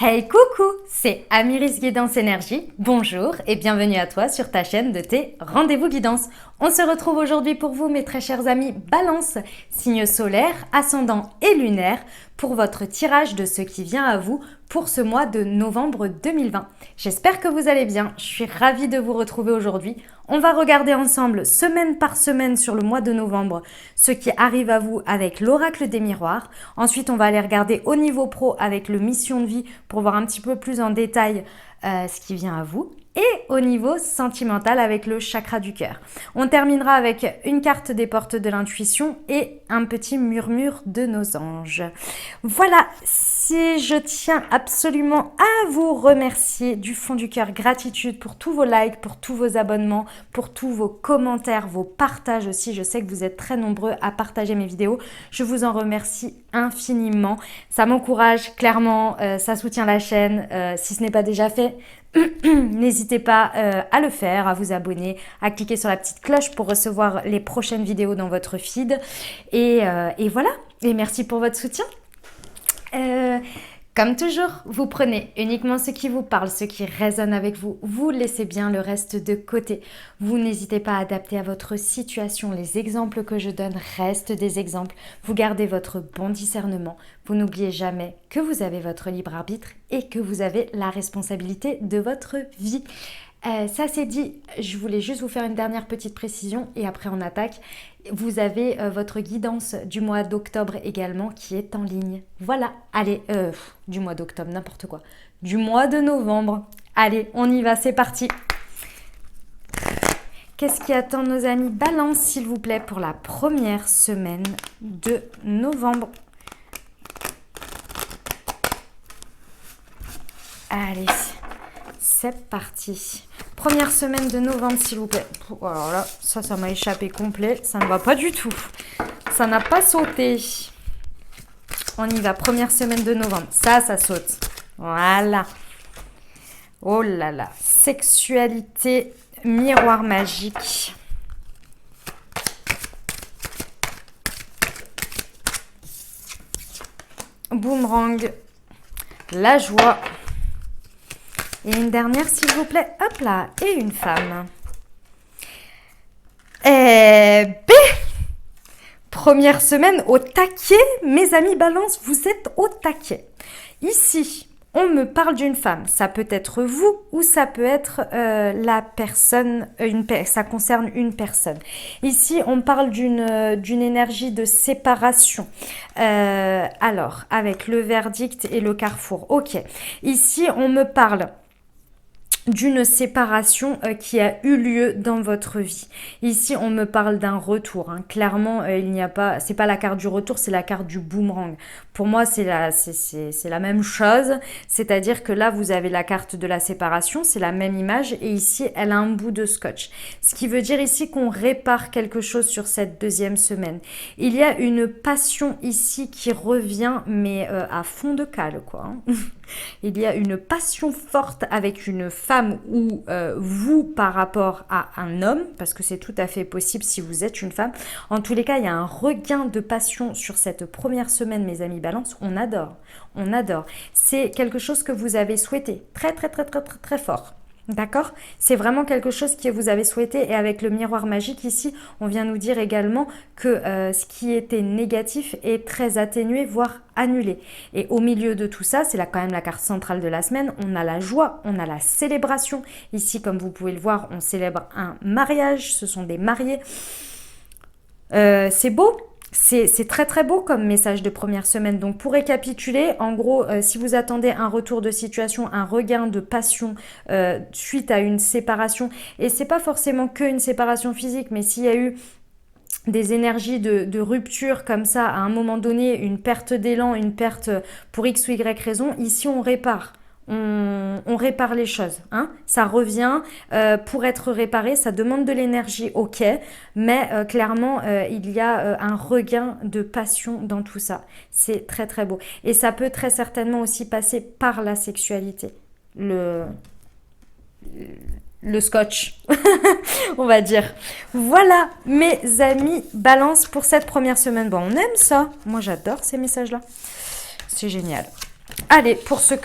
Hey coucou, c'est Amiris Guidance Énergie. Bonjour et bienvenue à toi sur ta chaîne de tes rendez-vous guidance. On se retrouve aujourd'hui pour vous mes très chers amis Balance, signe solaire, ascendant et lunaire pour votre tirage de ce qui vient à vous pour ce mois de novembre 2020. J'espère que vous allez bien, je suis ravie de vous retrouver aujourd'hui. On va regarder ensemble semaine par semaine sur le mois de novembre ce qui arrive à vous avec l'oracle des miroirs. Ensuite, on va aller regarder au niveau pro avec le mission de vie pour voir un petit peu plus en détail ce qui vient à vous. Et au niveau sentimental avec le chakra du cœur. On terminera avec une carte des portes de l'intuition et un petit murmure de nos anges. Voilà, si je tiens absolument à vous remercier du fond du cœur, gratitude pour tous vos likes, pour tous vos abonnements, pour tous vos commentaires, vos partages aussi. Je sais que vous êtes très nombreux à partager mes vidéos. Je vous en remercie infiniment. Ça m'encourage clairement, ça soutient la chaîne. Si ce n'est pas déjà fait, n'hésitez pas à le faire, à vous abonner, à cliquer sur la petite cloche pour recevoir les prochaines vidéos dans votre feed. Et voilà, et merci pour votre soutien. Comme toujours, vous prenez uniquement ce qui vous parle, ce qui résonne avec vous. Vous laissez bien le reste de côté. Vous n'hésitez pas à adapter à votre situation. Les exemples que je donne restent des exemples. Vous gardez votre bon discernement. Vous n'oubliez jamais que vous avez votre libre arbitre et que vous avez la responsabilité de votre vie. Ça c'est dit, je voulais juste vous faire une dernière petite précision et après on attaque. Vous avez votre guidance du mois d'octobre également qui est en ligne. Voilà, allez, du mois d'octobre, n'importe quoi. Du mois de novembre. Allez, on y va, c'est parti. Qu'est-ce qui attend nos amis Balance, s'il vous plaît, pour la première semaine de novembre? Allez, c'est parti. Première semaine de novembre, s'il vous plaît. Alors là, ça m'a échappé complet. Ça ne va pas du tout. Ça n'a pas sauté. On y va. Première semaine de novembre. Ça saute. Voilà. Oh là là. Sexualité, miroir magique. Boomerang. La joie. Et une dernière, s'il vous plaît. Hop là. Et une femme. Première semaine au taquet. Mes amis Balance, vous êtes au taquet. Ici, on me parle d'une femme. Ça peut être vous ou ça peut être la personne. Ça concerne une personne. Ici, on parle d'une énergie de séparation. Alors, avec le verdict et le carrefour. Ok. Ici, on me parle d'une séparation qui a eu lieu dans votre vie. Ici, on me parle d'un retour. Hein. Clairement, il n'y a pas, c'est pas la carte du retour, c'est la carte du boomerang. Pour moi, c'est la même chose. C'est-à-dire que là, vous avez la carte de la séparation, c'est la même image, et ici, elle a un bout de scotch. Ce qui veut dire ici qu'on répare quelque chose sur cette deuxième semaine. Il y a une passion ici qui revient, mais à fond de cale, quoi. Hein. Il y a une passion forte avec une femme ou vous par rapport à un homme, parce que c'est tout à fait possible si vous êtes une femme. En tous les cas, il y a un regain de passion sur cette première semaine, mes amis Balance. On adore, on adore. C'est quelque chose que vous avez souhaité très, très, très, très, très, très fort. D'accord? C'est vraiment quelque chose que vous avez souhaité et avec le miroir magique ici, on vient nous dire également que ce qui était négatif est très atténué, voire annulé. Et au milieu de tout ça, c'est là quand même la carte centrale de la semaine, on a la joie, on a la célébration. Ici, comme vous pouvez le voir, on célèbre un mariage, ce sont des mariés. C'est beau. C'est très très beau comme message de première semaine. Donc pour récapituler, en gros, si vous attendez un retour de situation, un regain de passion suite à une séparation, et c'est pas forcément qu'une séparation physique, mais s'il y a eu des énergies de rupture comme ça, à un moment donné, une perte d'élan, une perte pour X ou Y raison, ici on répare. On répare les choses, hein. Ça revient pour être réparé, ça demande de l'énergie, ok, mais clairement il y a un regain de passion dans tout ça. C'est très très beau et ça peut très certainement aussi passer par la sexualité, le scotch, on va dire. Voilà mes amis Balance pour cette première semaine. Bon, on aime ça, moi j'adore ces messages là, c'est génial. Allez, pour ceux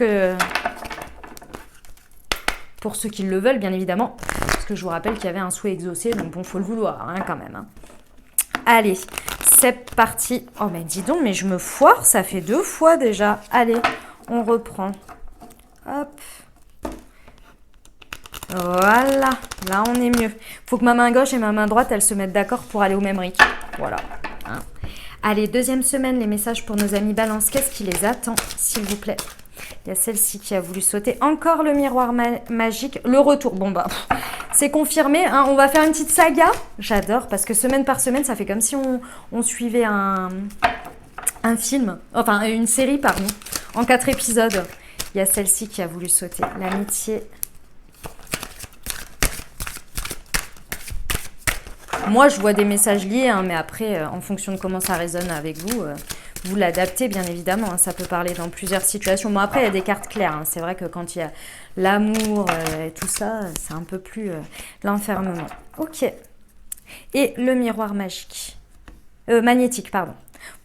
qui le veulent, bien évidemment. Parce que je vous rappelle qu'il y avait un souhait exaucé, donc bon, faut le vouloir, hein, quand même. Hein. Allez, c'est parti. Oh, mais dis donc, mais je me foire, ça fait 2 fois déjà. Allez, on reprend. Hop. Voilà, là on est mieux. Faut que ma main gauche et ma main droite, elles se mettent d'accord pour aller au même rythme. Voilà. Hein. Allez, deuxième semaine, les messages pour nos amis Balance. Qu'est-ce qui les attend, s'il vous plaît? Il y a celle-ci qui a voulu sauter. Encore le miroir magique. Le retour. Bon, bah, c'est confirmé. Hein. On va faire une petite saga. J'adore parce que semaine par semaine, ça fait comme si on suivait un film. Enfin, une série, pardon. En 4 épisodes. Il y a celle-ci qui a voulu sauter. L'amitié. Moi, je vois des messages liés, hein, mais après, en fonction de comment ça résonne avec vous, vous l'adaptez, bien évidemment. Hein, ça peut parler dans plusieurs situations. Bon, après, il y a des cartes claires. Hein, c'est vrai que quand il y a l'amour et tout ça, c'est un peu plus l'enfermement. Ok. Et le miroir magique. Magnétique, pardon.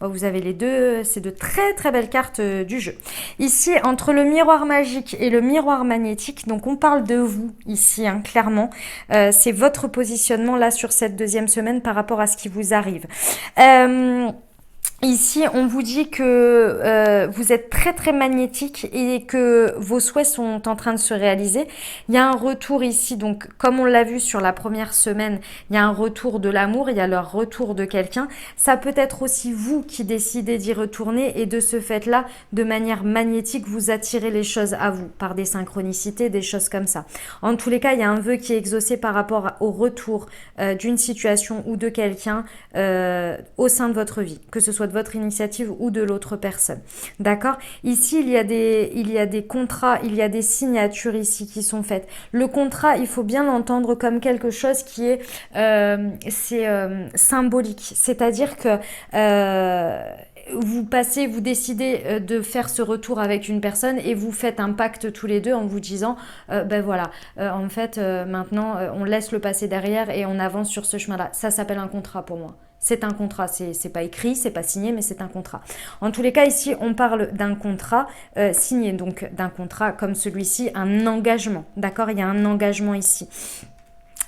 Bon, vous avez les deux, c'est de très très belles cartes du jeu. Ici, entre le miroir magique et le miroir magnétique, donc on parle de vous ici, hein, clairement. C'est votre positionnement là sur cette deuxième semaine par rapport à ce qui vous arrive. Ici, on vous dit que vous êtes très très magnétique et que vos souhaits sont en train de se réaliser. Il y a un retour ici, donc comme on l'a vu sur la première semaine, il y a un retour de l'amour, il y a le retour de quelqu'un. Ça peut être aussi vous qui décidez d'y retourner et de ce fait-là, de manière magnétique, vous attirez les choses à vous par des synchronicités, des choses comme ça. En tous les cas, il y a un vœu qui est exaucé par rapport au retour d'une situation ou de quelqu'un au sein de votre vie, que ce soit de votre initiative ou de l'autre personne. D'accord? Ici, il y a des contrats, il y a des signatures ici qui sont faites. Le contrat, il faut bien l'entendre comme quelque chose qui est symbolique. C'est-à-dire que vous décidez de faire ce retour avec une personne et vous faites un pacte tous les deux en vous disant, ben voilà, en fait, maintenant, on laisse le passé derrière et on avance sur ce chemin-là. Ça s'appelle un contrat pour moi. C'est un contrat, c'est pas écrit, c'est pas signé, mais c'est un contrat. En tous les cas, ici, on parle d'un contrat signé, donc d'un contrat comme celui-ci, un engagement, d'accord? Il y a un engagement ici.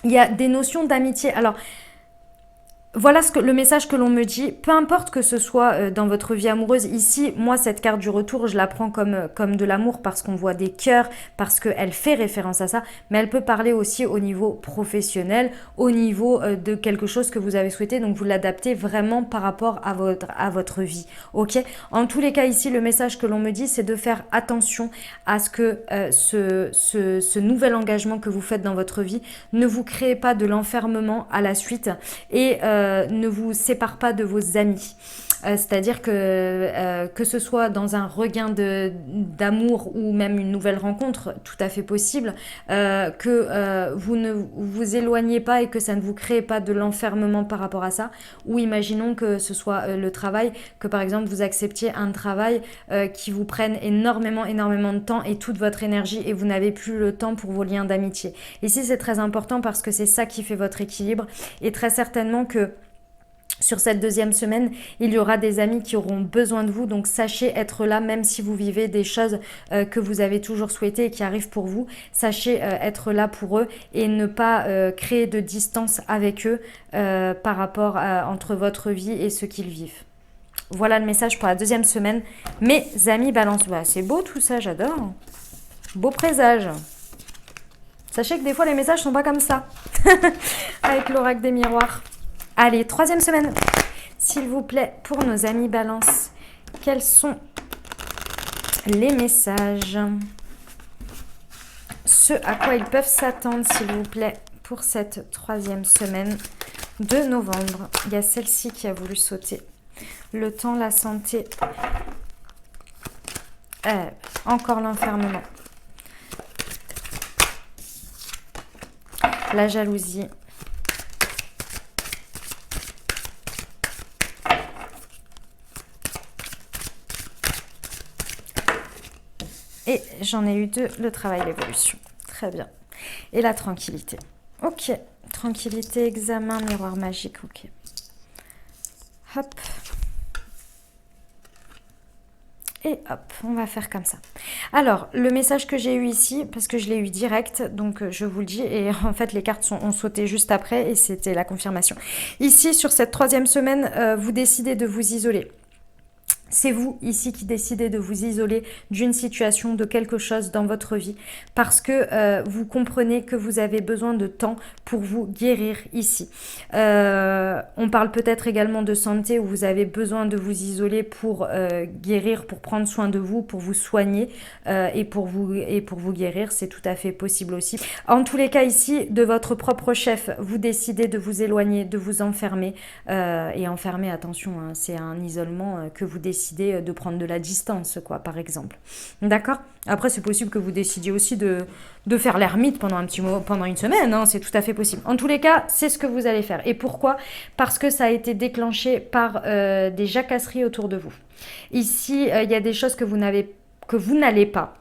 Il y a des notions d'amitié. Alors, voilà le message que l'on me dit. Peu importe que ce soit dans votre vie amoureuse. Ici, moi, cette carte du retour, je la prends comme de l'amour parce qu'on voit des cœurs, parce qu'elle fait référence à ça. Mais elle peut parler aussi au niveau professionnel, au niveau de quelque chose que vous avez souhaité. Donc, vous l'adaptez vraiment par rapport à votre vie. Ok? En tous les cas, ici, le message que l'on me dit, c'est de faire attention à ce que ce nouvel engagement que vous faites dans votre vie ne vous crée pas de l'enfermement à la suite et ne vous sépare pas de vos amis. C'est-à-dire que ce soit dans un regain d'amour ou même une nouvelle rencontre, tout à fait possible, que vous ne vous éloignez pas et que ça ne vous crée pas de l'enfermement par rapport à ça. Ou imaginons que ce soit le travail, que par exemple vous acceptiez un travail qui vous prenne énormément de temps et toute votre énergie et vous n'avez plus le temps pour vos liens d'amitié. Ici c'est très important parce que c'est ça qui fait votre équilibre et très certainement que sur cette deuxième semaine, il y aura des amis qui auront besoin de vous, donc sachez être là même si vous vivez des choses que vous avez toujours souhaitées et qui arrivent pour vous. Sachez être là pour eux et ne pas créer de distance avec eux par rapport entre votre vie et ce qu'ils vivent. Voilà le message pour la deuxième semaine. Mes amis Balance, bah, c'est beau tout ça, j'adore. Beau présage. Sachez que des fois les messages sont pas comme ça. Avec l'oracle des miroirs. Allez, troisième semaine, s'il vous plaît, pour nos amis Balance, quels sont les messages? Ce à quoi ils peuvent s'attendre, s'il vous plaît, pour cette troisième semaine de novembre. Il y a celle-ci qui a voulu sauter. Le temps, la santé, encore l'enfermement, la jalousie. Et j'en ai eu deux, le travail, l'évolution. Très bien. Et la tranquillité. Ok. Tranquillité, examen, miroir magique. Ok. Hop. Et hop, on va faire comme ça. Alors, le message que j'ai eu ici, parce que je l'ai eu direct, donc je vous le dis, et en fait les cartes ont sauté juste après et c'était la confirmation. Ici, sur cette 3e semaine, vous décidez de vous isoler. C'est vous ici qui décidez de vous isoler d'une situation, de quelque chose dans votre vie parce que vous comprenez que vous avez besoin de temps pour vous guérir ici. On parle peut-être également de santé où vous avez besoin de vous isoler pour guérir, pour prendre soin de vous, pour vous soigner et pour vous guérir. C'est tout à fait possible aussi. En tous les cas ici, de votre propre chef, vous décidez de vous éloigner, de vous enfermer. Et enfermer, attention, hein, c'est un isolement que vous décidez de prendre de la distance, quoi, par exemple. D'accord? Après, c'est possible que vous décidiez aussi de faire l'ermite pendant un petit moment, pendant une semaine, hein, c'est tout à fait possible. En tous les cas, c'est ce que vous allez faire. Et pourquoi? Parce que ça a été déclenché par des jacasseries autour de vous. Ici, il y a des choses que vous n'allez pas.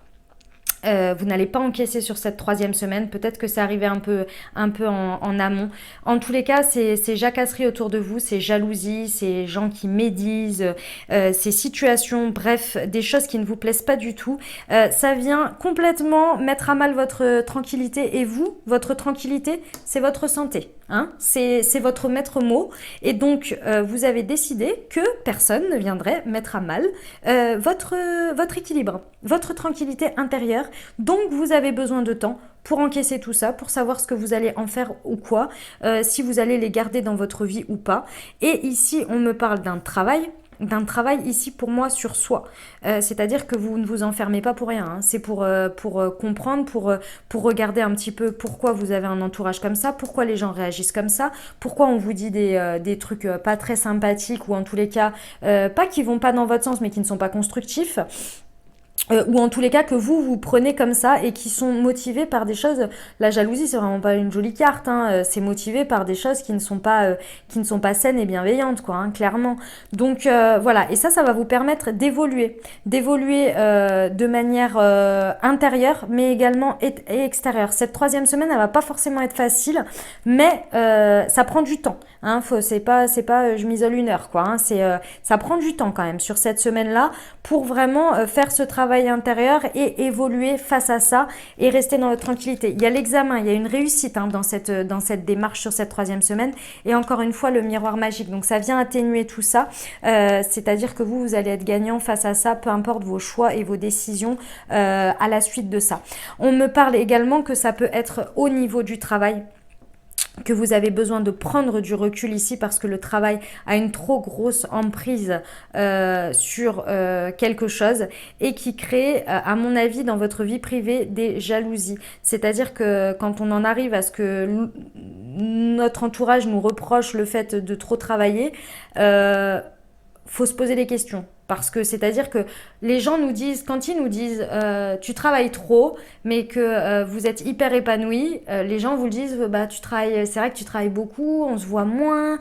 Vous n'allez pas encaisser sur cette 3e semaine. Peut-être que c'est arrivé un peu en amont. En tous les cas, ces jacasseries autour de vous, ces jalousies, ces gens qui médisent, ces situations, bref, des choses qui ne vous plaisent pas du tout. Ça vient complètement mettre à mal votre tranquillité. Et vous, votre tranquillité, c'est votre santé. Hein, c'est votre maître mot et donc vous avez décidé que personne ne viendrait mettre à mal votre équilibre, votre tranquillité intérieure. Donc vous avez besoin de temps pour encaisser tout ça, pour savoir ce que vous allez en faire ou quoi, si vous allez les garder dans votre vie ou pas. Et ici on me parle d'un travail ici pour moi sur soi. C'est-à-dire que vous ne vous enfermez pas pour rien. Hein. C'est pour comprendre, pour regarder un petit peu pourquoi vous avez un entourage comme ça, pourquoi les gens réagissent comme ça, pourquoi on vous dit des trucs pas très sympathiques ou en tous les cas, pas qui vont pas dans votre sens mais qui ne sont pas constructifs. Ou en tous les cas que vous prenez comme ça et qui sont motivés par des choses. La jalousie, c'est vraiment pas une jolie carte, hein. C'est motivé par des choses qui ne sont pas saines et bienveillantes, quoi, hein, clairement. Donc voilà, et ça va vous permettre d'évoluer de manière intérieure, mais également et extérieure. Cette 3e semaine, elle va pas forcément être facile, mais ça prend du temps. Hein, c'est pas je m'isole 1 heure, quoi. Hein, ça prend du temps quand même sur cette semaine-là pour vraiment faire ce travail intérieur et évoluer face à ça et rester dans votre tranquillité. Il y a l'examen, il y a une réussite hein, dans cette démarche sur cette 3e semaine et encore une fois le miroir magique. Donc ça vient atténuer tout ça, c'est-à-dire que vous allez être gagnant face à ça, peu importe vos choix et vos décisions à la suite de ça. On me parle également que ça peut être au niveau du travail, que vous avez besoin de prendre du recul ici parce que le travail a une trop grosse emprise sur quelque chose et qui crée, à mon avis, dans votre vie privée, des jalousies. C'est-à-dire que quand on en arrive à ce que notre entourage nous reproche le fait de trop travailler, faut se poser des questions. Parce que c'est-à-dire que les gens nous disent, quand ils nous disent tu travailles trop, mais que vous êtes hyper épanoui, les gens vous le disent, bah tu travailles, c'est vrai que tu travailles beaucoup, on se voit moins,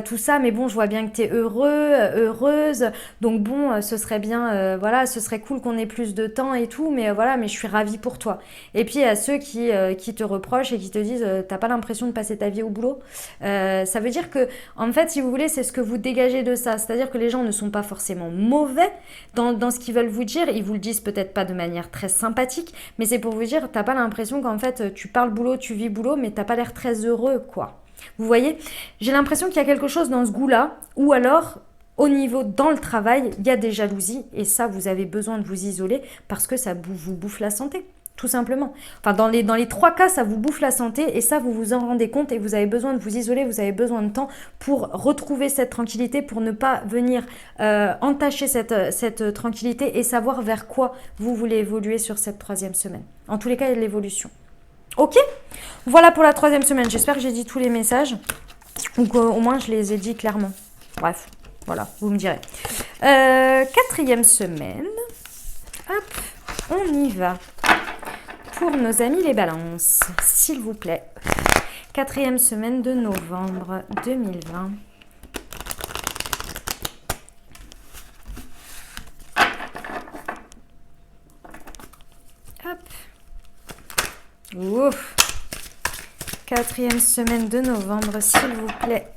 tout ça, mais bon, je vois bien que tu es heureuse, donc bon, ce serait bien, voilà, ce serait cool qu'on ait plus de temps et tout, mais voilà, mais je suis ravie pour toi. Et puis il y a ceux qui te reprochent et qui te disent, t'as pas l'impression de passer ta vie au boulot. Ça veut dire que, en fait, si vous voulez, c'est ce que vous dégagez de ça, c'est-à-dire que les gens ne sont pas forcément mauvais dans ce qu'ils veulent vous dire. Ils vous le disent peut-être pas de manière très sympathique, mais c'est pour vous dire, t'as pas l'impression qu'en fait tu parles boulot, tu vis boulot, mais t'as pas l'air très heureux, quoi. Vous voyez, j'ai l'impression qu'il y a quelque chose dans ce goût-là, ou alors au niveau dans le travail, il y a des jalousies, et ça, vous avez besoin de vous isoler parce que ça vous bouffe la santé. Tout simplement. Enfin, dans les 3 cas, ça vous bouffe la santé et ça, vous vous en rendez compte et vous avez besoin de vous isoler, vous avez besoin de temps pour retrouver cette tranquillité, pour ne pas venir entacher cette tranquillité et savoir vers quoi vous voulez évoluer sur cette 3e semaine. En tous les cas, il y a de l'évolution. Ok? Voilà pour la 3e semaine. J'espère que j'ai dit tous les messages ou qu'au moins je les ai dit clairement. Bref, voilà, vous me direz. 4e semaine. Hop, on y va. Pour nos amis les balances, s'il vous plaît. 4e semaine de novembre 2020. Hop. Ouf. 4e semaine de novembre, s'il vous plaît.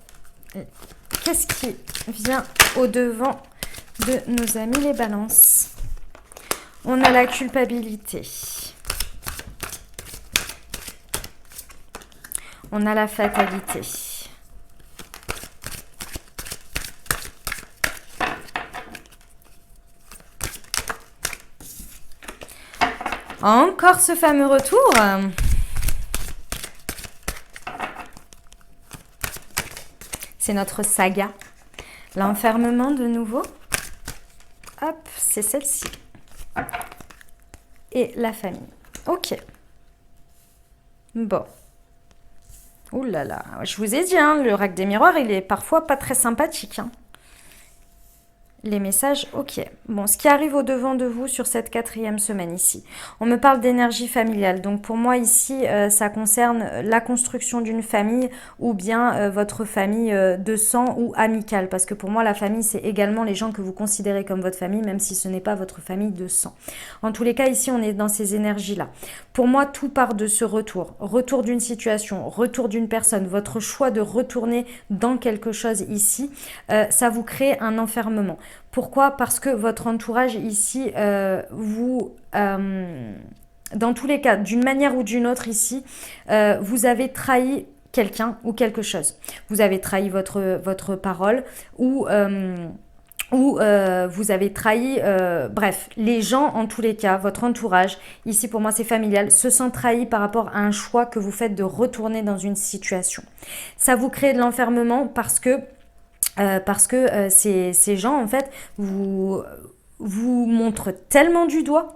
Qu'est-ce qui vient au-devant de nos amis les balances ? On a la culpabilité. On a la fatalité. Encore ce fameux retour. C'est notre saga. L'enfermement de nouveau. Hop, c'est celle-ci. Et la famille. Ok. Bon. Ouh là là. Je vous ai dit, hein, le rack des miroirs, il est parfois pas très sympathique. Hein. Les messages, ok. Bon, ce qui arrive au-devant de vous sur cette 4e semaine ici. On me parle d'énergie familiale. Donc pour moi ici, ça concerne la construction d'une famille ou bien votre famille de sang ou amicale. Parce que pour moi, la famille, c'est également les gens que vous considérez comme votre famille, même si ce n'est pas votre famille de sang. En tous les cas, ici, on est dans ces énergies-là. Pour moi, tout part de ce retour. Retour d'une situation, retour d'une personne. Votre choix de retourner dans quelque chose ici, ça vous crée un enfermement. Pourquoi? Parce que votre entourage ici, dans tous les cas, d'une manière ou d'une autre ici, vous avez trahi quelqu'un ou quelque chose. Vous avez trahi votre parole ou vous avez trahi, bref, les gens en tous les cas, votre entourage, ici pour moi c'est familial, se sent trahi par rapport à un choix que vous faites de retourner dans une situation. Ça vous crée de l'enfermement parce que ces gens, en fait, vous montrent tellement du doigt,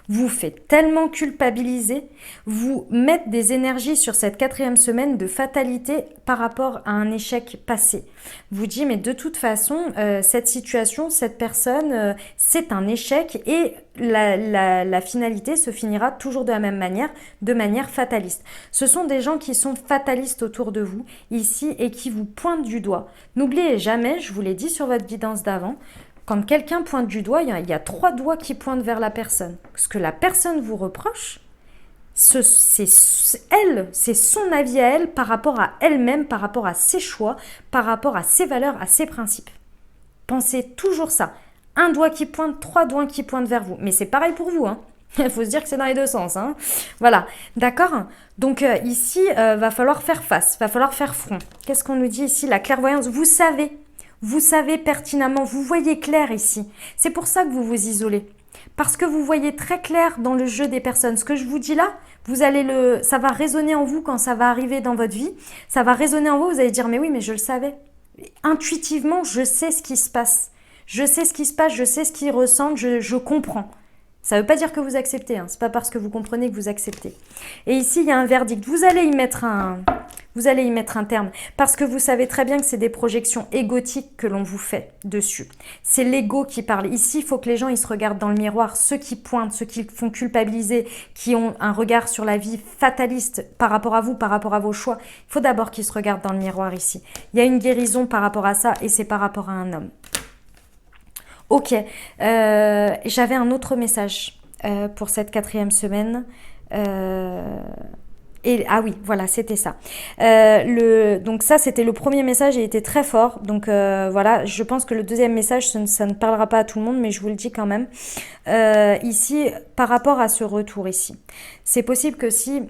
vous fait tellement culpabiliser, vous mettent des énergies sur cette 4e semaine de fatalité par rapport à un échec passé. Vous dites, mais de toute façon, cette situation, cette personne, c'est un échec et la finalité se finira toujours de la même manière, de manière fataliste. Ce sont des gens qui sont fatalistes autour de vous, ici, et qui vous pointent du doigt. N'oubliez jamais, je vous l'ai dit sur votre guidance d'avant, quand quelqu'un pointe du doigt, il y a 3 doigts qui pointent vers la personne. Ce que la personne vous reproche, c'est elle, c'est son avis à elle par rapport à elle-même, par rapport à ses choix, par rapport à ses valeurs, à ses principes. Pensez toujours ça. Un doigt qui pointe, 3 doigts qui pointent vers vous. Mais c'est pareil pour vous, hein. Il faut se dire que c'est dans les deux sens. Hein. Voilà, d'accord. Donc ici, va falloir faire face, va falloir faire front. Qu'est-ce qu'on nous dit ici? La clairvoyance, vous savez pertinemment, vous voyez clair ici. C'est pour ça que vous vous isolez. Parce que vous voyez très clair dans le jeu des personnes. Ce que je vous dis là, ça va résonner en vous quand ça va arriver dans votre vie. Ça va résonner en vous, vous allez dire, mais oui, mais je le savais. Intuitivement, je sais ce qui se passe. Je sais ce qui se passe, je sais ce qu'ils ressentent, je comprends. Ça ne veut pas dire que vous acceptez, hein. Ce n'est pas parce que vous comprenez que vous acceptez. Et ici, il y a un verdict. Vous allez y mettre un terme parce que vous savez très bien que c'est des projections égotiques que l'on vous fait dessus. C'est l'ego qui parle. Ici, il faut que les gens ils se regardent dans le miroir. Ceux qui pointent, ceux qui font culpabiliser, qui ont un regard sur la vie fataliste par rapport à vous, par rapport à vos choix, il faut d'abord qu'ils se regardent dans le miroir ici. Il y a une guérison par rapport à ça et c'est par rapport à un homme. Ok, j'avais un autre message pour cette 4e semaine. Ah oui, voilà, c'était ça. Donc ça, c'était le premier message et il était très fort. Donc voilà, je pense que le deuxième message, ça ne parlera pas à tout le monde, mais je vous le dis quand même. Ici, par rapport à ce retour ici, c'est possible que si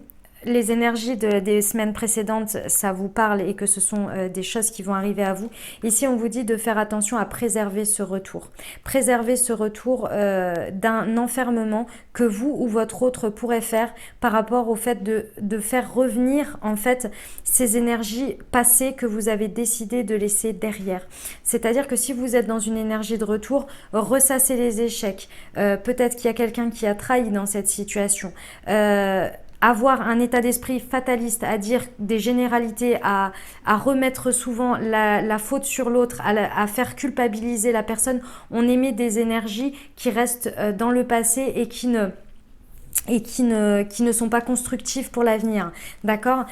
les énergies des semaines précédentes, ça vous parle et que ce sont des choses qui vont arriver à vous. Ici, on vous dit de faire attention à préserver ce retour. Préserver ce retour d'un enfermement que vous ou votre autre pourrait faire par rapport au fait de faire revenir en fait ces énergies passées que vous avez décidé de laisser derrière. C'est-à-dire que si vous êtes dans une énergie de retour, ressassez les échecs. Peut-être qu'il y a quelqu'un qui a trahi dans cette situation. Avoir un état d'esprit fataliste, à dire des généralités, à remettre souvent la faute sur l'autre, à faire culpabiliser la personne, on émet des énergies qui restent dans le passé et qui ne sont pas constructives pour l'avenir, d'accord.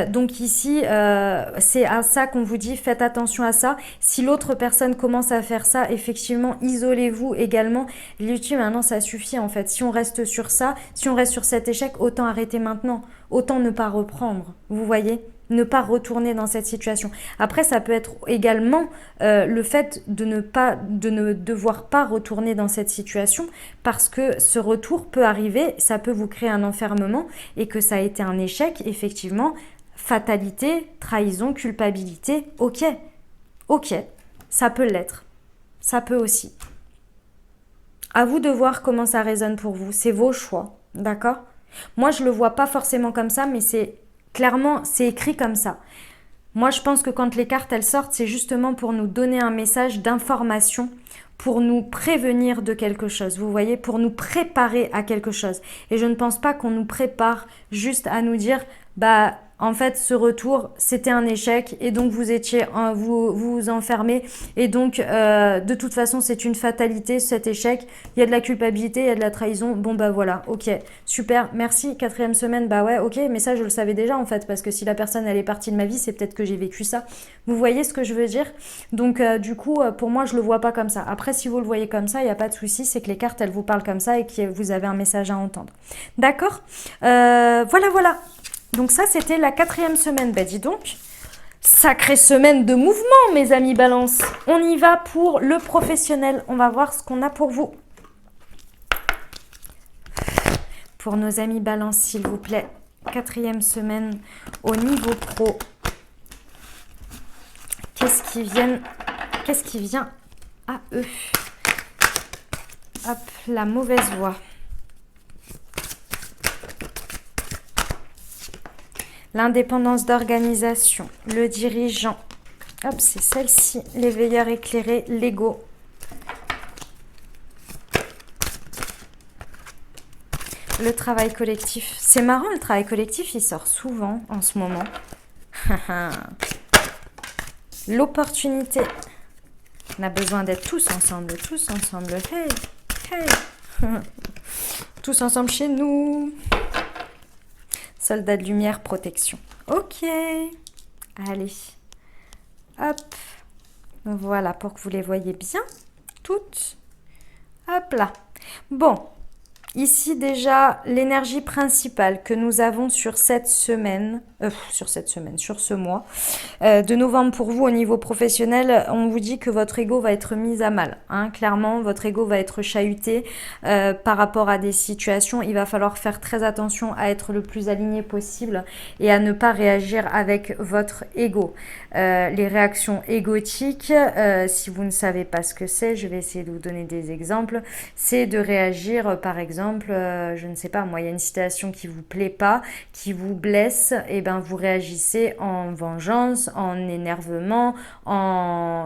Donc ici, c'est à ça qu'on vous dit, faites attention à ça. Si l'autre personne commence à faire ça, effectivement, isolez-vous également. L'ultime, maintenant, ça suffit en fait. Si on reste sur ça, si on reste sur cet échec, autant arrêter maintenant, autant ne pas reprendre, vous voyez. ne pas retourner dans cette situation. Après, ça peut être également le fait de ne devoir pas retourner dans cette situation parce que ce retour peut arriver, ça peut vous créer un enfermement et que ça a été un échec, effectivement, fatalité, trahison, culpabilité, ok, ça peut l'être, ça peut aussi. À vous de voir comment ça résonne pour vous, c'est vos choix, d'accord? Moi, je le vois pas forcément comme ça, mais clairement, c'est écrit comme ça. Moi, je pense que quand les cartes, elles sortent, c'est justement pour nous donner un message d'information, pour nous prévenir de quelque chose, vous voyez, pour nous préparer à quelque chose. Et je ne pense pas qu'on nous prépare juste à nous dire, bah, en fait, ce retour, c'était un échec et donc vous enfermez et donc de toute façon, c'est une fatalité, cet échec. Il y a de la culpabilité, il y a de la trahison. Bon, bah voilà, ok, super, merci. 4e semaine, bah ouais, ok, mais ça, je le savais déjà en fait, parce que si la personne, elle est partie de ma vie, c'est peut-être que j'ai vécu ça. Vous voyez ce que je veux dire? Donc, du coup, pour moi, je le vois pas comme ça. Après, si vous le voyez comme ça, il n'y a pas de souci, c'est que les cartes, elles vous parlent comme ça et que vous avez un message à entendre. D'accord? Voilà. Donc ça, c'était la 4e semaine. Ben dis donc, sacrée semaine de mouvement, mes amis Balance. On y va pour le professionnel. On va voir ce qu'on a pour vous. Pour nos amis Balance, s'il vous plaît. 4e semaine au niveau pro. Qu'est-ce qui vient à eux? Hop, la mauvaise voie. L'indépendance d'organisation, le dirigeant. Hop, c'est celle-ci. Les veilleurs éclairés, l'ego. Le travail collectif. C'est marrant, le travail collectif, il sort souvent en ce moment. L'opportunité. On a besoin d'être tous ensemble. Hey. Tous ensemble chez nous. Soldat de lumière, protection. Ok. Allez. Hop. Voilà, pour que vous les voyez bien. Toutes. Hop là. Bon. Ici déjà, l'énergie principale que nous avons sur cette semaine, sur ce mois de novembre pour vous au niveau professionnel, on vous dit que votre ego va être mis à mal. Hein. Clairement, votre ego va être chahuté par rapport à des situations. Il va falloir faire très attention à être le plus aligné possible et à ne pas réagir avec votre ego. Les réactions égotiques, si vous ne savez pas ce que c'est, je vais essayer de vous donner des exemples. C'est de réagir, par exemple, je ne sais pas, moi, il y a une situation qui vous plaît pas, qui vous blesse, et ben vous réagissez en vengeance, en énervement,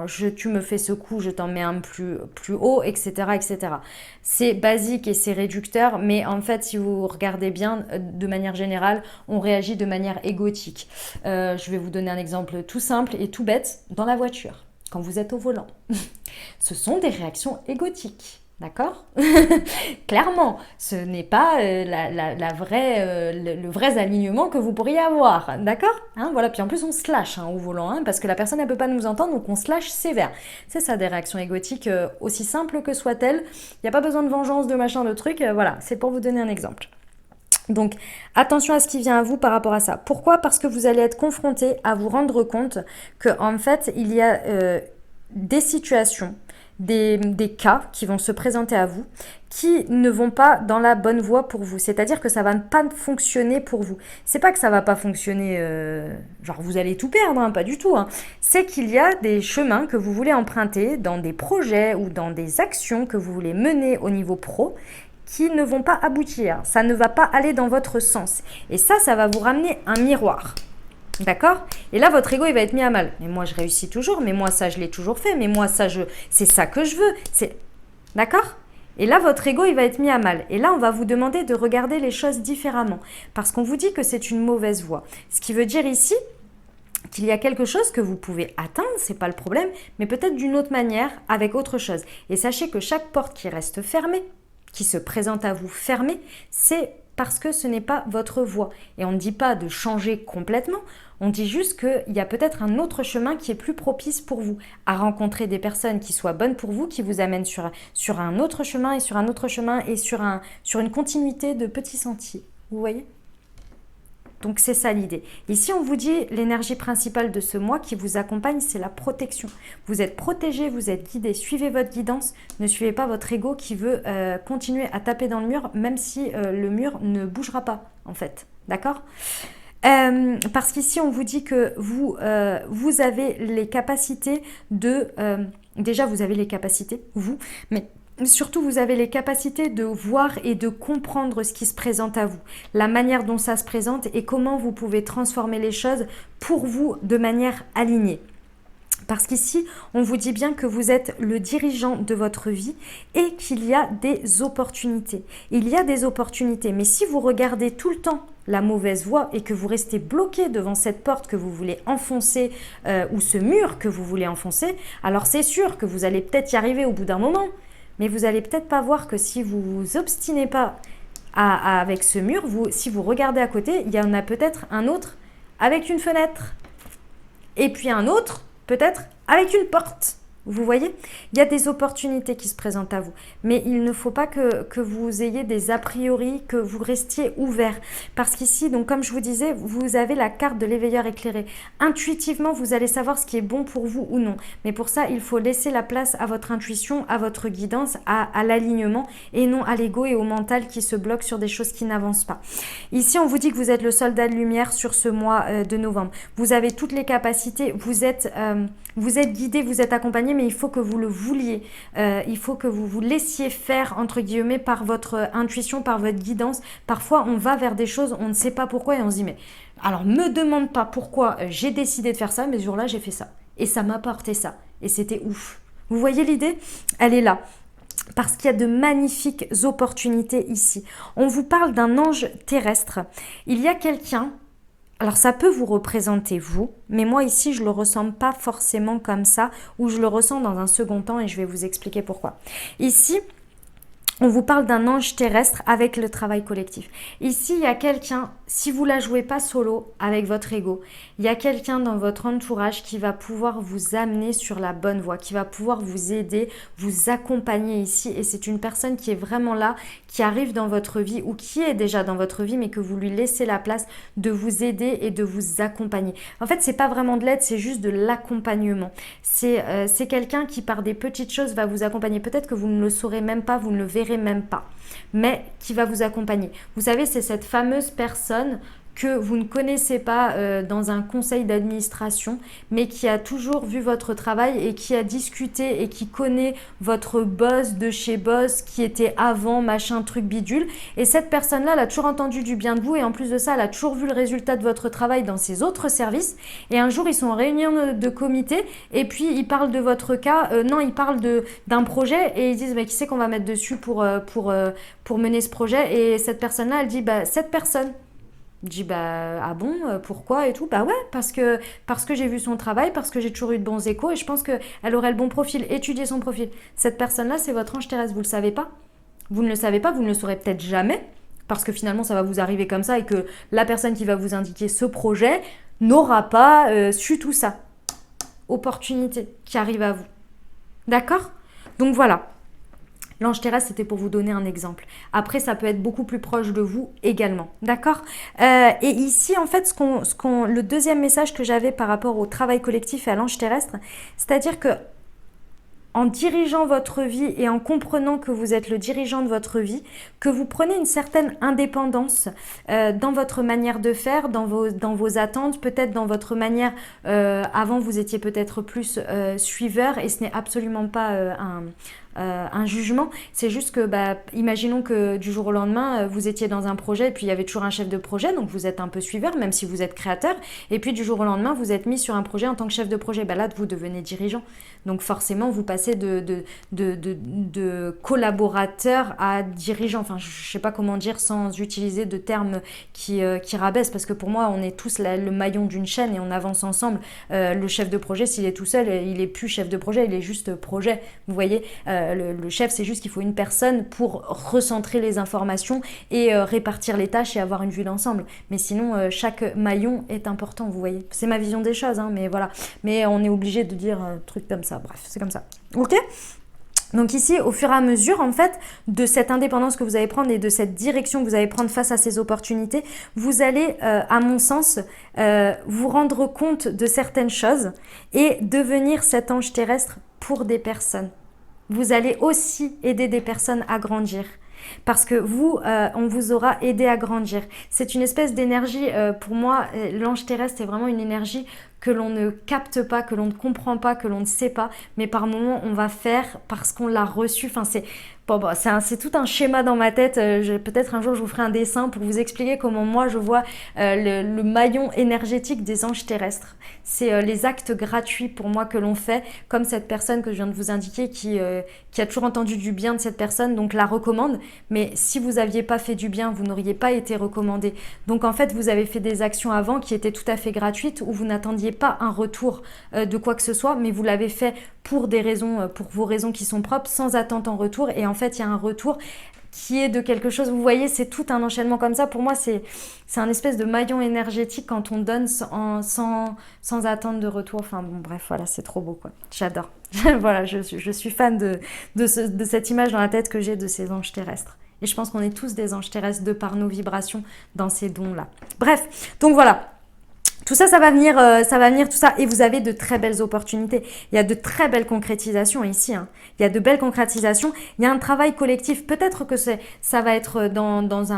tu me fais ce coup, je t'en mets un plus haut, etc., etc. C'est basique et c'est réducteur, mais en fait, si vous regardez bien, de manière générale, on réagit de manière égotique. Je vais vous donner un exemple tout simple et tout bête, dans la voiture, quand vous êtes au volant. Ce sont des réactions égotiques. D'accord? Clairement, ce n'est pas le vrai alignement que vous pourriez avoir. D'accord? Hein, voilà. Puis en plus, on se lâche au volant, hein, parce que la personne, elle ne peut pas nous entendre, donc on se lâche sévère. C'est ça, des réactions égotiques, aussi simples que soient-elles. Il n'y a pas besoin de vengeance, de machin, de trucs. Voilà, c'est pour vous donner un exemple. Donc, attention à ce qui vient à vous par rapport à ça. Pourquoi? Parce que vous allez être confronté à vous rendre compte qu'en fait, il y a des situations, des cas qui vont se présenter à vous qui ne vont pas dans la bonne voie pour vous. C'est-à-dire que ça va pas fonctionner pour vous. C'est pas que ça va pas fonctionner, genre vous allez tout perdre, hein, pas du tout. Hein. C'est qu'il y a des chemins que vous voulez emprunter dans des projets ou dans des actions que vous voulez mener au niveau pro qui ne vont pas aboutir. Ça ne va pas aller dans votre sens. Et ça va vous ramener un miroir. D'accord? Et là, votre ego, il va être mis à mal. Mais moi, je réussis toujours. Mais moi, ça, je l'ai toujours fait. Mais moi, ça, c'est ça que je veux. D'accord? Et là, votre ego, il va être mis à mal. Et là, on va vous demander de regarder les choses différemment. Parce qu'on vous dit que c'est une mauvaise voie. Ce qui veut dire ici qu'il y a quelque chose que vous pouvez atteindre, c'est pas le problème, mais peut-être d'une autre manière, avec autre chose. Et sachez que chaque porte qui reste fermée, qui se présente à vous fermée, c'est parce que ce n'est pas votre voie. Et on ne dit pas de changer complètement, on dit juste qu'il y a peut-être un autre chemin qui est plus propice pour vous, à rencontrer des personnes qui soient bonnes pour vous, qui vous amènent sur un autre chemin et sur un autre chemin et sur une continuité de petits sentiers. Vous voyez ? Donc c'est ça l'idée. Ici on vous dit l'énergie principale de ce mois qui vous accompagne, c'est la protection. Vous êtes protégé, vous êtes guidé, suivez votre guidance, ne suivez pas votre ego qui veut continuer à taper dans le mur, même si le mur ne bougera pas en fait, d'accord? Parce qu'ici on vous dit que vous avez les capacités de... déjà vous avez les capacités, vous, mais... surtout, vous avez les capacités de voir et de comprendre ce qui se présente à vous, la manière dont ça se présente et comment vous pouvez transformer les choses pour vous de manière alignée. Parce qu'ici, on vous dit bien que vous êtes le dirigeant de votre vie et qu'il y a des opportunités. Il y a des opportunités, mais si vous regardez tout le temps la mauvaise voie et que vous restez bloqué devant cette porte que vous voulez enfoncer ou ce mur que vous voulez enfoncer, alors c'est sûr que vous allez peut-être y arriver au bout d'un moment. Mais vous n'allez peut-être pas voir que si vous vous obstinez pas avec ce mur, si vous regardez à côté, il y en a peut-être un autre avec une fenêtre. Et puis un autre, peut-être, avec une porte. Vous voyez, il y a des opportunités qui se présentent à vous. Mais il ne faut pas que vous ayez des a priori, que vous restiez ouvert. Parce qu'ici, donc comme je vous disais, vous avez la carte de l'éveilleur éclairé. Intuitivement, vous allez savoir ce qui est bon pour vous ou non. Mais pour ça, il faut laisser la place à votre intuition, à votre guidance, à l'alignement et non à l'ego et au mental qui se bloque sur des choses qui n'avancent pas. Ici, on vous dit que vous êtes le soldat de lumière sur ce mois de novembre. Vous avez toutes les capacités, vous êtes guidé, vous êtes accompagné, mais il faut que vous le vouliez. Il faut que vous vous laissiez faire, entre guillemets, par votre intuition, par votre guidance. Parfois, on va vers des choses, on ne sait pas pourquoi et on se dit, mais alors, me demande pas pourquoi j'ai décidé de faire ça, mais ce jour-là, j'ai fait ça. Et ça m'a apporté ça. Et c'était ouf. Vous voyez l'idée? Elle est là. Parce qu'il y a de magnifiques opportunités ici. On vous parle d'un ange terrestre. Il y a quelqu'un... Alors ça peut vous représenter vous, mais moi ici je le ressens pas forcément comme ça, ou je le ressens dans un second temps et je vais vous expliquer pourquoi. Ici, on vous parle d'un ange terrestre avec le travail collectif. Ici, il y a quelqu'un, si vous la jouez pas solo avec votre ego, il y a quelqu'un dans votre entourage qui va pouvoir vous amener sur la bonne voie, qui va pouvoir vous aider, vous accompagner ici. Et c'est une personne qui est vraiment là, qui arrive dans votre vie ou qui est déjà dans votre vie, mais que vous lui laissez la place de vous aider et de vous accompagner. En fait, c'est pas vraiment de l'aide, c'est juste de l'accompagnement. C'est quelqu'un qui, par des petites choses, va vous accompagner. Peut-être que vous ne le saurez même pas, vous ne le verrez même pas, mais qui va vous accompagner. Vous savez, c'est cette fameuse personne que vous ne connaissez pas dans un conseil d'administration, mais qui a toujours vu votre travail et qui a discuté et qui connaît votre boss de chez boss qui était avant, machin, truc bidule. Et cette personne-là, elle a toujours entendu du bien de vous et en plus de ça, elle a toujours vu le résultat de votre travail dans ses autres services. Et un jour, ils sont en réunion de comité et puis ils parlent de votre cas. Non, ils parlent d'un projet et ils disent, mais qui c'est qu'on va mettre dessus pour mener ce projet? Et cette personne-là, elle dit, bah, cette personne. Je dis bah ah bon pourquoi et tout, bah ouais parce que j'ai vu son travail, parce que j'ai toujours eu de bons échos et je pense qu'elle aurait le bon profil. Étudiez son profil. Cette personne là c'est votre ange terrestre, vous le savez pas, vous ne le savez pas, vous ne le saurez peut-être jamais parce que finalement ça va vous arriver comme ça et que la personne qui va vous indiquer ce projet n'aura pas su tout ça. Opportunité qui arrive à vous, d'accord? Donc voilà. L'ange terrestre, c'était pour vous donner un exemple. Après, ça peut être beaucoup plus proche de vous également. D'accord? Et ici, en fait, le deuxième message que j'avais par rapport au travail collectif et à l'ange terrestre, c'est-à-dire que en dirigeant votre vie et en comprenant que vous êtes le dirigeant de votre vie, que vous prenez une certaine indépendance dans votre manière de faire, dans vos attentes, peut-être dans votre manière, avant vous étiez peut-être plus suiveur et ce n'est absolument pas un jugement, c'est juste que imaginons que du jour au lendemain vous étiez dans un projet et puis il y avait toujours un chef de projet, donc vous êtes un peu suiveur même si vous êtes créateur, et puis du jour au lendemain vous êtes mis sur un projet en tant que chef de projet, là vous devenez dirigeant, donc forcément vous passez de collaborateur à dirigeant, enfin je sais pas comment dire sans utiliser de termes qui rabaissent, parce que pour moi on est tous le maillon d'une chaîne et on avance ensemble. Le chef de projet, s'il est tout seul, il est plus chef de projet, il est juste projet, vous voyez. Le chef, c'est juste qu'il faut une personne pour recentrer les informations et répartir les tâches et avoir une vue d'ensemble. Mais sinon, chaque maillon est important, vous voyez. C'est ma vision des choses, hein, mais voilà. Mais on est obligé de dire un truc comme ça. Bref, c'est comme ça. Ok ? Donc ici, au fur et à mesure, en fait, de cette indépendance que vous allez prendre et de cette direction que vous allez prendre face à ces opportunités, vous allez, à mon sens, vous rendre compte de certaines choses et devenir cet ange terrestre pour des personnes. Vous allez aussi aider des personnes à grandir. Parce que vous, on vous aura aidé à grandir. C'est une espèce d'énergie, pour moi, l'ange terrestre est vraiment une énergie que l'on ne capte pas, que l'on ne comprend pas, que l'on ne sait pas, mais par moments on va faire parce qu'on l'a reçu. Enfin, c'est bon, c'est tout un schéma dans ma tête. Peut-être un jour je vous ferai un dessin pour vous expliquer comment moi je vois le maillon énergétique des anges terrestres. C'est les actes gratuits pour moi que l'on fait, comme cette personne que je viens de vous indiquer qui a toujours entendu du bien de cette personne, donc la recommande. Mais si vous n'aviez pas fait du bien, vous n'auriez pas été recommandé. Donc en fait, vous avez fait des actions avant qui étaient tout à fait gratuites, où vous n'attendiez pas un retour de quoi que ce soit, mais vous l'avez fait pour des raisons, pour vos raisons qui sont propres, sans attente en retour. Et en fait, il y a un retour qui est de quelque chose. Vous voyez, c'est tout un enchaînement comme ça. Pour moi, c'est un espèce de maillon énergétique quand on donne sans attente de retour. Enfin bon, bref, voilà, c'est trop beau, quoi. J'adore. Voilà, je suis fan de cette image dans la tête que j'ai de ces anges terrestres. Et je pense qu'on est tous des anges terrestres de par nos vibrations dans ces dons-là. Bref, donc voilà. Tout ça, ça va venir, tout ça. Et vous avez de très belles opportunités. Il y a de très belles concrétisations ici. Hein. Il y a de belles concrétisations. Il y a un travail collectif. Peut-être que ça va être dans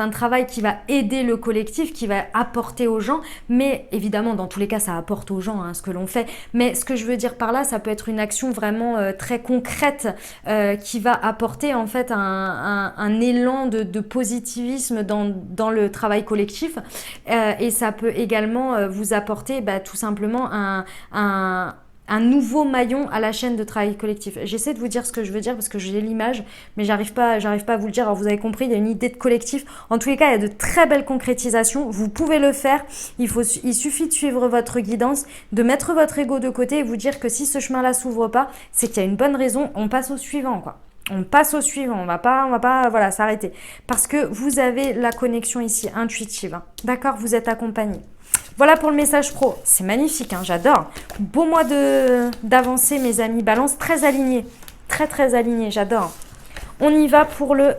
un travail qui va aider le collectif, qui va apporter aux gens. Mais évidemment, dans tous les cas, ça apporte aux gens, hein, ce que l'on fait. Mais ce que je veux dire par là, ça peut être une action vraiment très concrète qui va apporter en fait un élan de positivisme dans le travail collectif. Et ça peut également vous apporter tout simplement un nouveau maillon à la chaîne de travail collectif. J'essaie de vous dire ce que je veux dire parce que j'ai l'image, mais j'arrive pas à vous le dire. Alors vous avez compris, il y a une idée de collectif. En tous les cas, il y a de très belles concrétisations. Vous pouvez le faire. Il suffit de suivre votre guidance, de mettre votre ego de côté et vous dire que si ce chemin-là s'ouvre pas, c'est qu'il y a une bonne raison. On passe au suivant, quoi. On passe au suivant, on va pas voilà, s'arrêter. Parce que vous avez la connexion ici, intuitive. Hein. D'accord, vous êtes accompagné. Voilà pour le message pro. C'est magnifique, hein, j'adore. Beau mois d'avancer, mes amis. Balance très aligné. Très, très aligné, j'adore. On y va pour le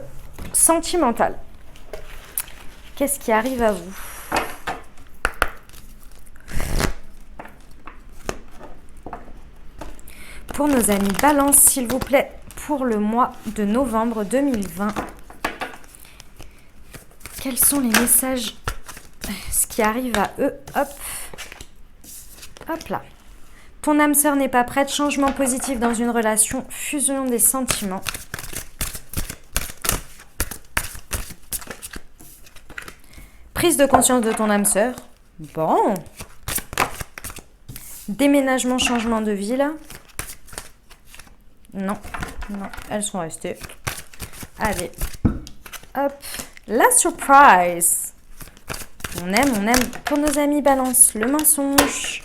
sentimental. Qu'est-ce qui arrive à vous? Pour nos amis Balance, s'il vous plaît, pour le mois de novembre 2020. Quels sont les messages, ce qui arrive à eux? Hop, hop là. Ton âme sœur n'est pas prête. Changement positif dans une relation. Fusion des sentiments. Prise de conscience de ton âme sœur. Bon. Déménagement, changement de ville. Non, non, elles sont restées. Allez, hop, la surprise. On aime. Pour nos amis Balance, le mensonge.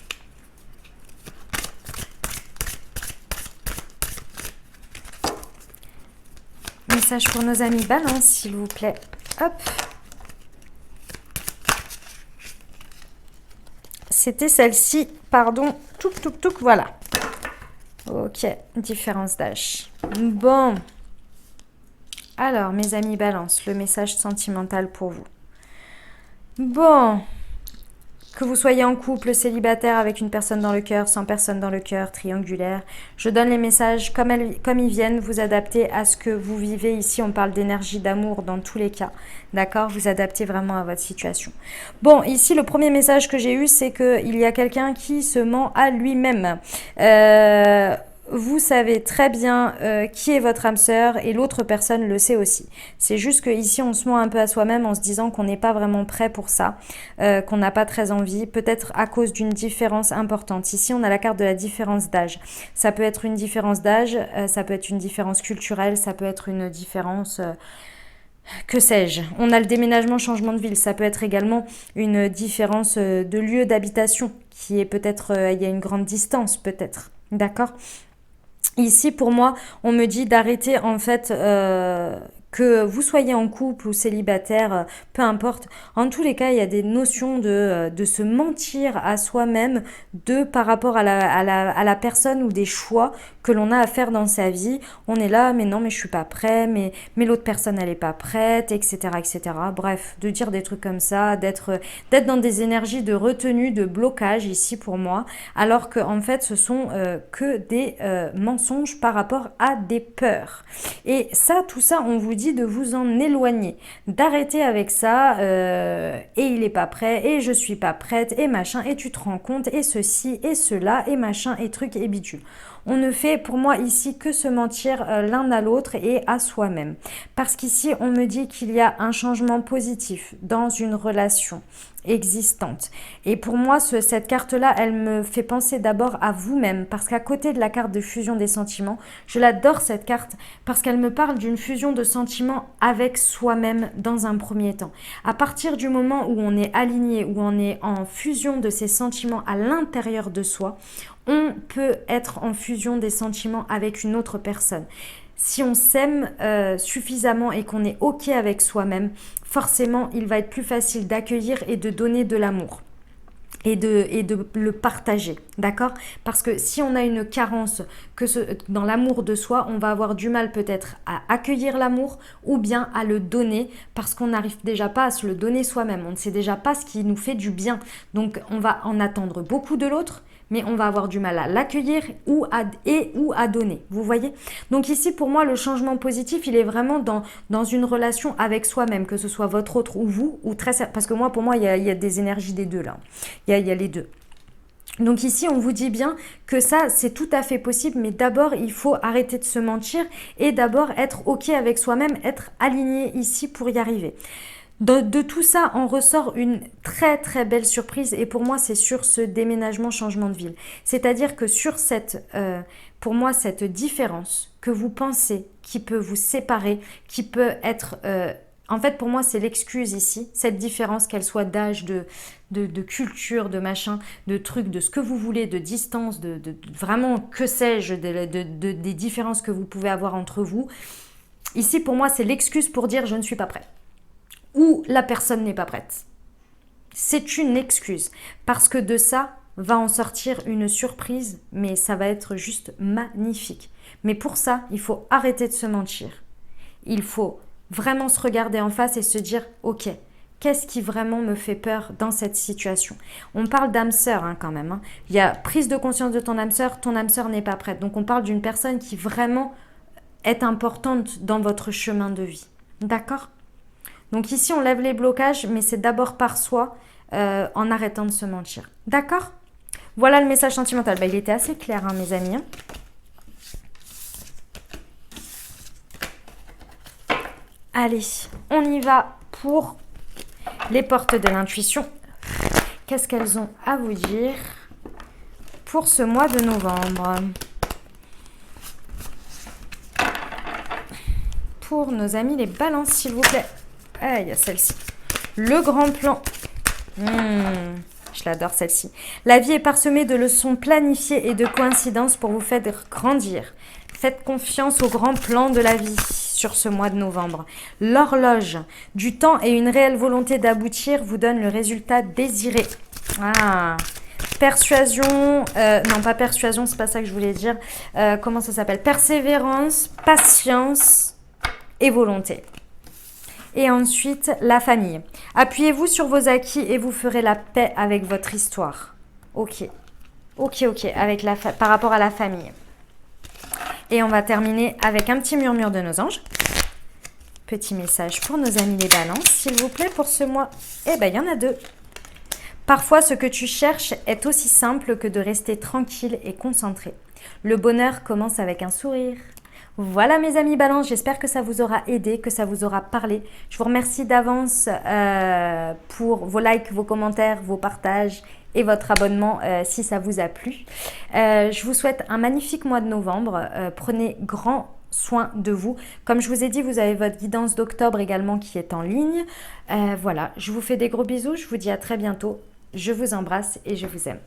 Message pour nos amis Balance, s'il vous plaît. Hop. C'était celle-ci, pardon. Touc, voilà. Ok, différence d'âge. Bon. Alors, mes amis Balance, le message sentimental pour vous. Bon. Que vous soyez en couple, célibataire, avec une personne dans le cœur, sans personne dans le cœur, triangulaire. Je donne les messages comme ils viennent, vous adaptez à ce que vous vivez. Ici, on parle d'énergie, d'amour dans tous les cas. D'accord? Vous adaptez vraiment à votre situation. Bon, ici, le premier message que j'ai eu, c'est qu'il y a quelqu'un qui se ment à lui-même. Vous savez très bien qui est votre âme sœur et l'autre personne le sait aussi. C'est juste qu'ici, on se ment un peu à soi-même en se disant qu'on n'est pas vraiment prêt pour ça, qu'on n'a pas très envie, peut-être à cause d'une différence importante. Ici, on a la carte de la différence d'âge. Ça peut être une différence d'âge, ça peut être une différence culturelle, ça peut être une différence... que sais-je? On a le déménagement, changement de ville. Ça peut être également une différence de lieu d'habitation qui est peut-être... il y a une grande distance peut-être. D'accord? Ici, pour moi, on me dit d'arrêter en fait Que vous soyez en couple ou célibataire, peu importe. En tous les cas, il y a des notions de se mentir à soi-même par rapport à la personne ou des choix que l'on a à faire dans sa vie. On est là, mais non, mais je suis pas prêt, mais l'autre personne, elle est pas prête, etc., etc. Bref, de dire des trucs comme ça, d'être dans des énergies de retenue, de blocage ici pour moi, alors que en fait, ce sont que des mensonges par rapport à des peurs. Et ça, tout ça, on vous dit de vous en éloigner, d'arrêter avec ça, et il est pas prêt, et je suis pas prête, et machin, et tu te rends compte, et ceci, et cela, et machin, et truc, et bidule. On ne fait pour moi ici que se mentir l'un à l'autre et à soi-même. Parce qu'ici, on me dit qu'il y a un changement positif dans une relation existante. Et pour moi, cette carte-là, elle me fait penser d'abord à vous-même. Parce qu'à côté de la carte de fusion des sentiments, je l'adore cette carte parce qu'elle me parle d'une fusion de sentiments avec soi-même dans un premier temps. À partir du moment où on est aligné, où on est en fusion de ces sentiments à l'intérieur de soi, on peut être en fusion des sentiments avec une autre personne. Si on s'aime suffisamment et qu'on est OK avec soi-même, forcément, il va être plus facile d'accueillir et de donner de l'amour. Et de le partager, d'accord? Parce que si on a une carence dans l'amour de soi, on va avoir du mal peut-être à accueillir l'amour ou bien à le donner parce qu'on n'arrive déjà pas à se le donner soi-même. On ne sait déjà pas ce qui nous fait du bien. Donc on va en attendre beaucoup de l'autre, mais on va avoir du mal à l'accueillir ou à donner. Vous voyez? Donc ici, pour moi, le changement positif, il est vraiment dans une relation avec soi-même, que ce soit votre autre ou vous, ou parce que pour moi, il y a des énergies des deux là. Il y a les deux. Donc ici, on vous dit bien que ça, c'est tout à fait possible, mais d'abord, il faut arrêter de se mentir et d'abord être OK avec soi-même, être aligné ici pour y arriver. De tout ça, on ressort une très très belle surprise et pour moi, c'est sur ce déménagement, changement de ville. C'est-à-dire que sur pour moi, cette différence que vous pensez qui peut vous séparer, qui peut être... en fait, pour moi, c'est l'excuse ici, cette différence, qu'elle soit d'âge, de culture, de machin, de trucs, de ce que vous voulez, de distance, de vraiment, que sais-je, des différences que vous pouvez avoir entre vous. Ici, pour moi, c'est l'excuse pour dire je ne suis pas prête. Ou la personne n'est pas prête. C'est une excuse. Parce que de ça va en sortir une surprise, mais ça va être juste magnifique. Mais pour ça, il faut arrêter de se mentir. Il faut vraiment se regarder en face et se dire « Ok, qu'est-ce qui vraiment me fait peur dans cette situation ?» On parle d'âme sœur quand même. Il y a prise de conscience de ton âme sœur n'est pas prête. Donc on parle d'une personne qui vraiment est importante dans votre chemin de vie. D'accord ? Donc ici, on lève les blocages, mais c'est d'abord par soi, en arrêtant de se mentir. D'accord ? Voilà le message sentimental. Il était assez clair, mes amis. Allez, on y va pour les portes de l'intuition. Qu'est-ce qu'elles ont à vous dire pour ce mois de novembre ? Pour nos amis les balances, s'il vous plaît. Ah, il y a celle-ci. Le grand plan. Je l'adore celle-ci. La vie est parsemée de leçons planifiées et de coïncidences pour vous faire grandir. Faites confiance au grand plan de la vie sur ce mois de novembre. L'horloge du temps et une réelle volonté d'aboutir vous donne le résultat désiré. Ah, persuasion, non pas persuasion, c'est pas ça que je voulais dire. Comment ça s'appelle? Persévérance, patience et volonté. Et ensuite, la famille. Appuyez-vous sur vos acquis et vous ferez la paix avec votre histoire. Ok, par rapport à la famille. Et on va terminer avec un petit murmure de nos anges. Petit message pour nos amis les balances, s'il vous plaît, pour ce mois. Eh bien, il y en a deux. Parfois, ce que tu cherches est aussi simple que de rester tranquille et concentré. Le bonheur commence avec un sourire. Voilà mes amis balance, j'espère que ça vous aura aidé, que ça vous aura parlé. Je vous remercie d'avance pour vos likes, vos commentaires, vos partages et votre abonnement si ça vous a plu. Je vous souhaite un magnifique mois de novembre. Prenez grand soin de vous. Comme je vous ai dit, vous avez votre guidance d'octobre également qui est en ligne. Voilà, je vous fais des gros bisous, je vous dis à très bientôt. Je vous embrasse et je vous aime.